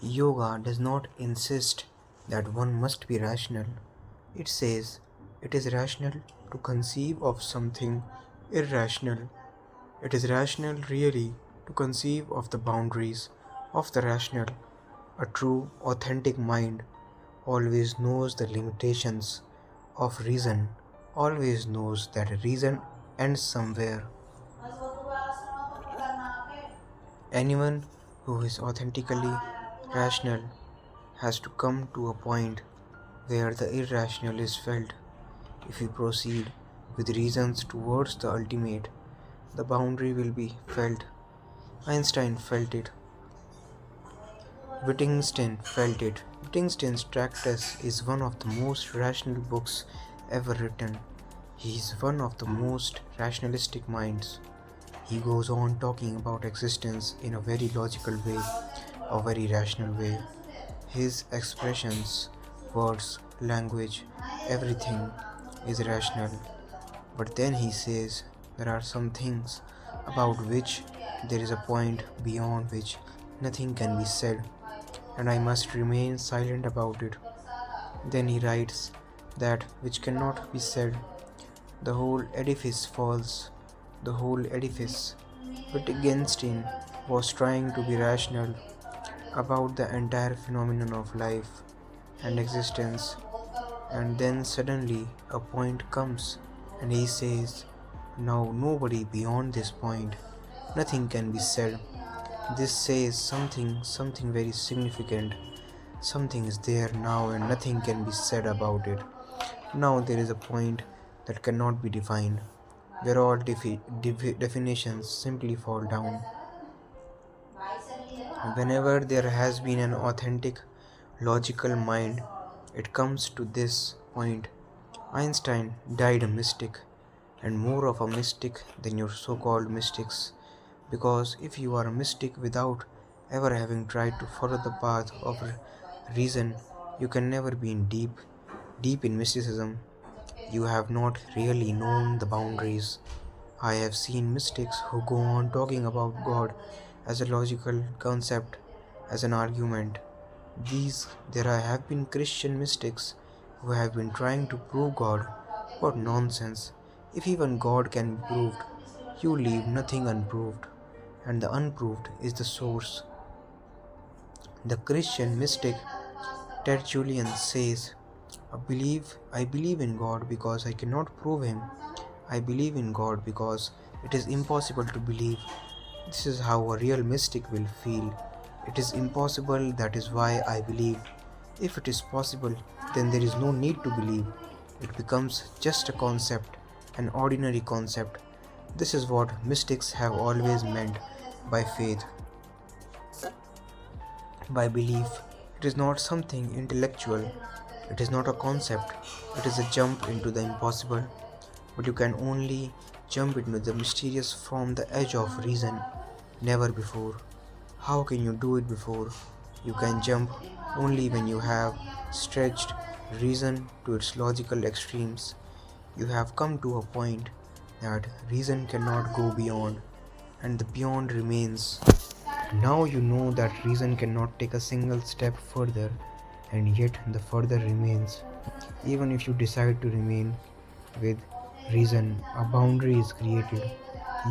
Yoga does not insist that one must be rational. It says it is rational to conceive of something irrational. It is rational really to conceive of the boundaries of the rational. A true, authentic mind always knows the limitations of reason, always knows that reason ends somewhere. Anyone who is authentically rational has to come to a point where the irrational is felt. If we proceed with reasons towards the ultimate, the boundary will be felt. Einstein felt it. Wittgenstein felt it. Wittgenstein's Tractus is one of the most rational books ever written. He is one of the most rationalistic minds. He goes on talking about existence in a very logical way, a very rational way. His expressions, words, language, everything is rational. But then he says there are some things about which there is a point beyond which nothing can be said, and I must remain silent about it. Then he writes that which cannot be said, the whole edifice falls, the whole edifice. Wittgenstein was trying to be rational about the entire phenomenon of life and existence, and then suddenly a point comes and he says, now nobody beyond this point, nothing can be said. This says something very significant. Something is there now and nothing can be said about it. Now there is a point that cannot be defined, where all definitions simply fall down. Whenever there has been an authentic, logical mind, it comes to this point. Einstein died a mystic, and more of a mystic than your so called mystics, because if you are a mystic without ever having tried to follow the path of reason, you can never be deep in mysticism. You have not really known the boundaries. I have seen mystics who go on talking about God as a logical concept, as an argument. There have been Christian mystics who have been trying to prove God. What nonsense! If even God can be proved, you leave nothing unproved, and the unproved is the source. The Christian mystic Tertullian says, I believe in God because I cannot prove him. I believe in God because it is impossible to believe. This is how a real mystic will feel. It is impossible, that is why I believe. If it is possible, then there is no need to believe. It becomes just a concept, an ordinary concept. This is what mystics have always meant by faith, by belief. It is not something intellectual, it is not a concept, it is a jump into the impossible. But you can only jump into the mysterious from the edge of reason, never before. How can you do it before? You can jump only when you have stretched reason to its logical extremes. You have come to a point that reason cannot go beyond, and the beyond remains. Now you know that reason cannot take a single step further, and yet the further remains. Even if you decide to remain with reason, a boundary is created.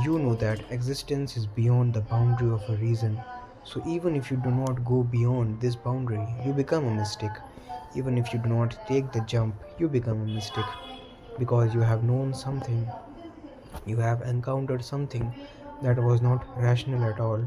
You know that existence is beyond the boundary of a reason. So even if you do not go beyond this boundary, you become a mystic. Even if you do not take the jump, you become a mystic. Because you have known something, you have encountered something that was not rational at all.